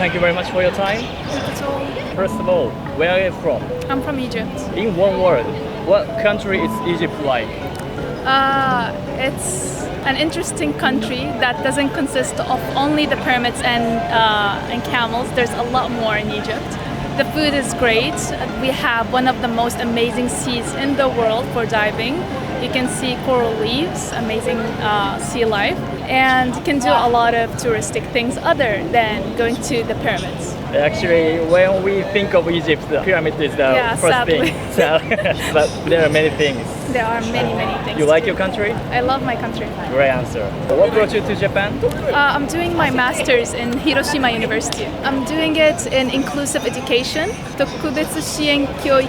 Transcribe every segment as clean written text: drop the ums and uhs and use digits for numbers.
thank you very much for your time. That's all. First of all, where are you from? I'm from Egypt. In one word, what country is Egypt like? It's an interesting country that doesn't consist of only the pyramids and camels. There's a lot more in Egypt. The food is great. We have one of the most amazing seas in the world for diving. You can see coral reefs, amazing sea life, and you can do a lot of touristic things other than going to the pyramids. Actually, when we think of Egypt, the pyramid is the first sadly. thing. But there are many things. There are many, many things. You like your country? I love my country. Great answer. What brought you to Japan? I'm doing my master's in Hiroshima University. I'm doing it in inclusive education, 特別支援教育.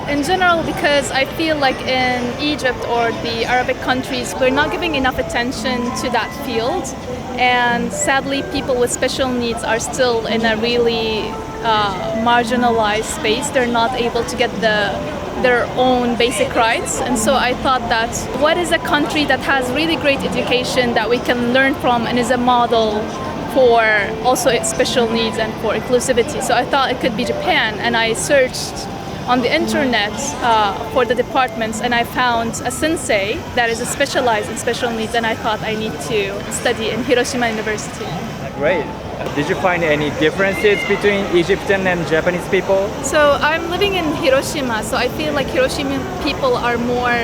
In general, because I feel like in Egypt or the Arabic countries, we're not giving enough attention to that field. And sadly, people with special needs are still in a really marginalized space. They're not able to get their own basic rights. And so I thought that what is a country that has really great education that we can learn from and is a model for also its special needs and for inclusivity. So I thought it could be Japan, and I searched on the internet for the departments, and I found a sensei that is specialized in special needs, and I thought I need to study in Hiroshima University. Great. Did you find any differences between Egyptian and Japanese people? So I'm living in Hiroshima, so I feel like Hiroshima people are more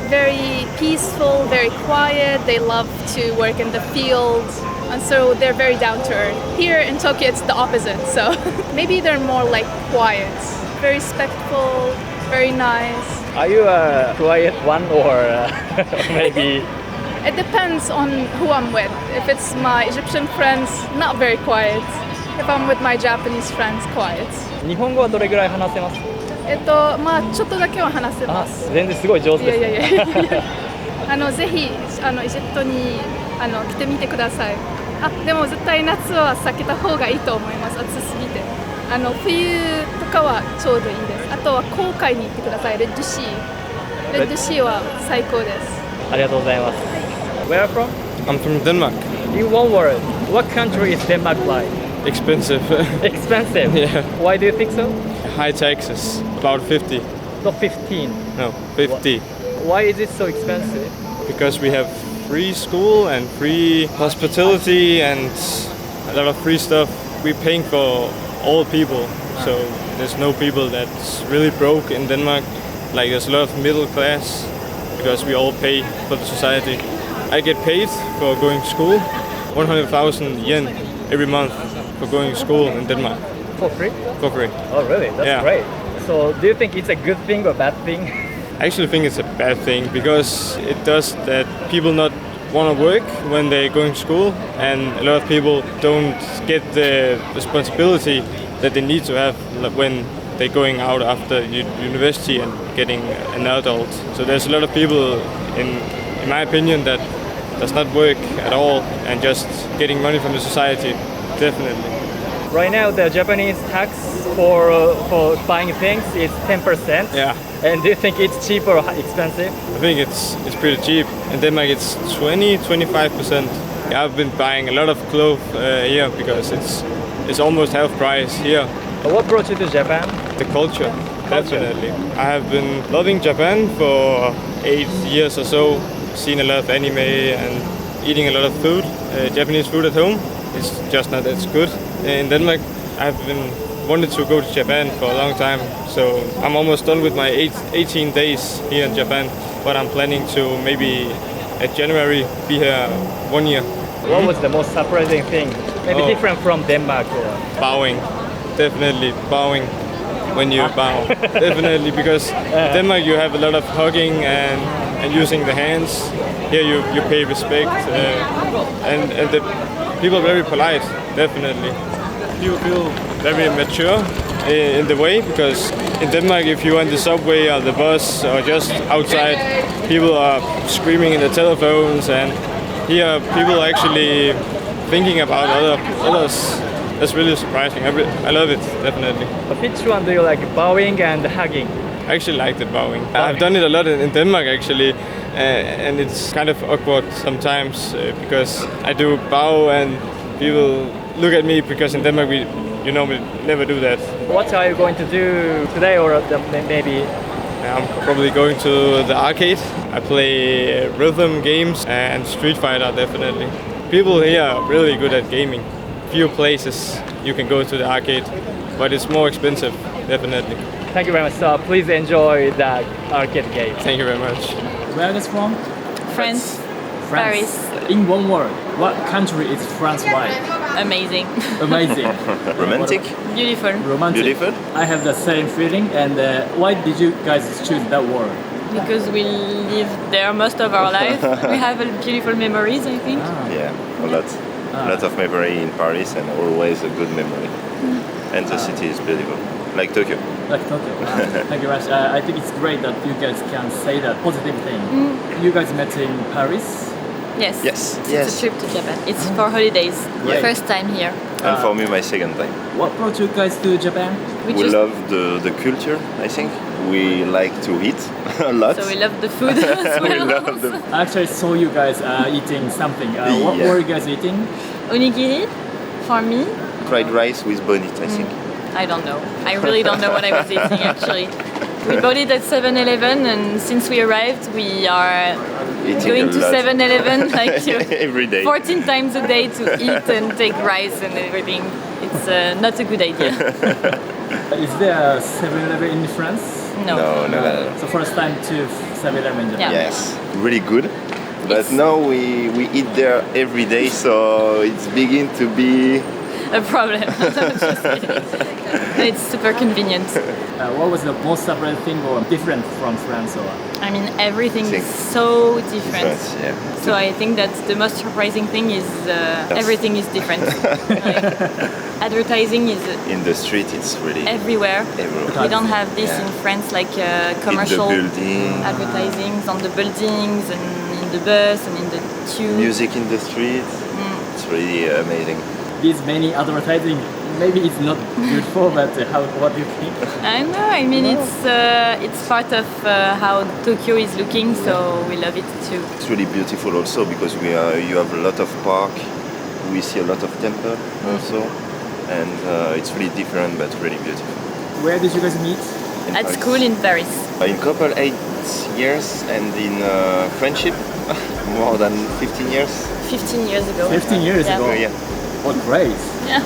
very peaceful, very quiet. They love to work in the field, and so they're very down to earth. Here in Tokyo, it's the opposite. So maybe they're more like quiet, very respectful, very nice. Are you a quiet one or maybe? It depends on who I'm with. If it's my Egyptian friends, not very quiet. If I'm with my Japanese friends, quiet. 日本語はどれぐらい話せます？まあちょっとだけは話せます。全然すごい上手です。いやいやいやいや。ぜひエジプトに来てみてください。でも絶対夏は避けた方がいいと思います。暑すぎて。冬とかはちょうどいいです。あとは航海に行ってください。レッドシー。レッドシーは最高です。ありがとうございます。Where are you from? I'm from Denmark. In one word, what country is Denmark like? Expensive. Expensive? Yeah. Why do you think so? High taxes. About 50. Not 15. No, 50. Why is it so expensive? Because we have free school and free hospitality and a lot of free stuff. We're paying for all people. So there's no people that's really broke in Denmark. Like there's a lot of middle class because we all pay for the society. I get paid for going to school, 100,000 yen every month for going to school in Denmark. For free? For free. Oh really? That's great. So do you think it's a good thing or bad thing? I actually think it's a bad thing because it does that people not want to work when they're going to school, and a lot of people don't get the responsibility that they need to have when they're going out after university and getting an adult. So there's a lot of people, in my opinion, that does not work at all and just getting money from the society, definitely. Right now, the Japanese tax for buying things is 10%. Yeah. And do you think it's cheap or expensive? I think it's pretty cheap. In Denmark, it's 25%. Yeah, I've been buying a lot of clothes here because it's almost half price here. What brought you to Japan? The culture, definitely. I have been loving Japan for 8 years or so. Seen a lot of anime and eating a lot of food. Japanese food at home is just not as good. In Denmark, I've been wanted to go to Japan for a long time. So I'm almost done with my 18 days here in Japan. But I'm planning to maybe at January be here 1 year. What was the most surprising thing? Maybe different from Denmark? Or? Bowing. Definitely bowing when you bow. Definitely, because in Denmark you have a lot of hugging and using the hands. Here you pay respect and the people are very polite, definitely. You feel very mature in the way, because in Denmark if you're on the subway or the bus or just outside, people are screaming in the telephones, and here people are actually thinking about others. That's really surprising. I love it, definitely. Which one do you like, bowing and hugging? I actually like the bowing. I've done it a lot in Denmark actually, and it's kind of awkward sometimes because I do bow and people look at me, because in Denmark you know, we never do that. What are you going to do today, or maybe? I'm probably going to the arcade. I play rhythm games and Street Fighter, definitely. People here are really good at gaming. Few places you can go to the arcade, but it's more expensive, definitely. Thank you very much. So please enjoy the arcade game. Thank you very much. Where are you from? France. Paris. In one word, what country is France like? Amazing. Amazing. Romantic? Beautiful. Romantic. Beautiful? I have the same feeling. And why did you guys choose that word? Because we live there most of our life. We have beautiful memories, I think. Yeah, a lot. A lot of memory in Paris and always a good memory. And the city is beautiful. Like Tokyo. Like Tokyo. Thank you very much. I think it's great that you guys can say that positive thing. You guys met in Paris. Yes. Yes. It's Yes. a trip to Japan. It's for holidays. Yeah. First time here. And for me, my second time. What brought you guys to Japan? We We just love the culture, I think. We like to eat a lot. so we love the food as We well. love the I actually saw you guys eating something. What Yeah. were you guys eating? Onigiri for me. fried rice with bonnet, I think. I don't know. I really don't know what I was eating actually. We bought it at 7-Eleven, and since we arrived, we are Eating going a to lot. 7-Eleven like Every day. 14 times a day to eat and take rice and everything. It's not a good idea. Is there a 7-Eleven in France? No. No. So first time to 7-Eleven in Japan. Yeah. Yes, really good. But It's- now we eat there every day, so it's begin to be A problem. Just kidding. It's super convenient. What was the most surprising thing or different from France? Or I mean, everything is Think. so different. different. Yeah. So I think that the most surprising thing is everything is different. Like, advertising is In the street, it's really everywhere. everywhere. We don't have this Yeah. in France, like In commercial the building, advertisings on the buildings and in the bus and in the tube. music in the street. It's really amazing. these many advertising, maybe it's not beautiful, but what do you think? I know. I mean, it's part of how Tokyo is looking, so we love it too. It's really beautiful also because you have a lot of park. We see a lot of temple also, and it's really different but really beautiful. Where did you guys meet? In At Paris. school in Paris. In couple 8 years and in friendship more than 15 years. 15 years ago. 15 years Yeah. ago. Yeah. Oh, great. Yeah.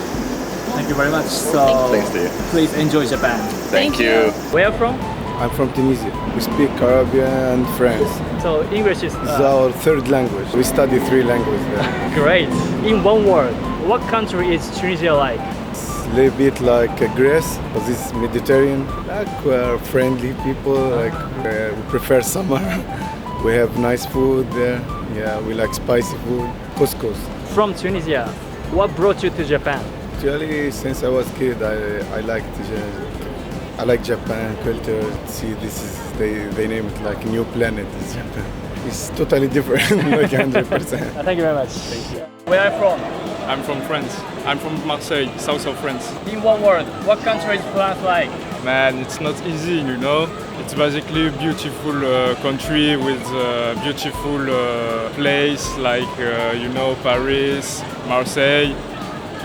Thank you very much. So Thanks to you. please enjoy Japan. Thank you. Where are you from? I'm from Tunisia. We speak Arabian and French. So English is It's our third language. We study 3 languages there. great. In one word, what country is Tunisia like? It's a little bit like Greece, because it's Mediterranean. Like we're friendly people. Like we prefer summer. We have nice food there. Yeah, we like spicy food. Couscous. From Tunisia, what brought you to Japan? Actually, since I was a kid, I like Japan culture. See, they name it like new planet. It's Japan. It's totally different, like 100%. Thank you very much. Where are you from? I'm from France. I'm from Marseille, south of France. In one word, what country is France like? Man, it's not easy, you know. It's basically a beautiful country with a beautiful place like, Paris, Marseille,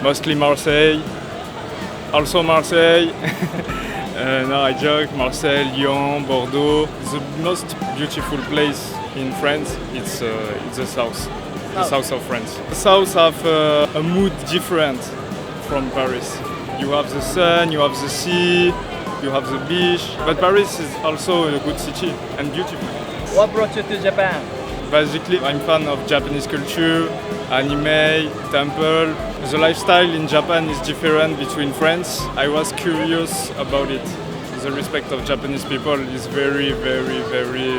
mostly Marseille, also Marseille. No, I joke, Marseille, Lyon, Bordeaux. The most beautiful place in France, it's the south. The south of France. The south have a mood different from Paris. You have the sun, you have the sea, you have the beach, but Paris is also a good city and beautiful. What brought you to Japan? Basically, I'm fan of Japanese culture, anime, temple. The lifestyle in Japan is different between France. I was curious about it. The respect of Japanese people is very, very, very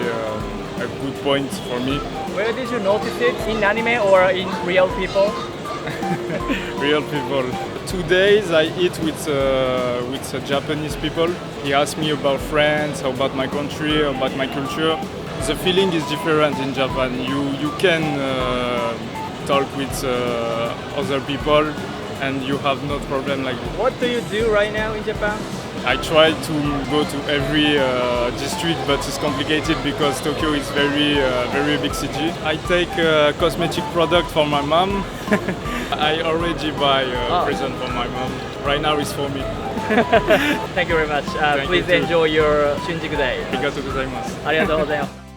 a good point for me. Where did you notice it? In anime or in real people? Real people. 2 days I eat with Japanese people. He asked me about France, about my country, about my culture. The feeling is different in Japan. You can talk with other people and you have no problem like this. What do you do right now in Japan? I try to go to every district, but it's complicated because Tokyo is very big city. I take a cosmetic product for my mom. I already buy a present for my mom. right now is for me. Thank you very much. Thank you Please too. enjoy your Shunjiku Day. ありがとうございます。ありがとうございます。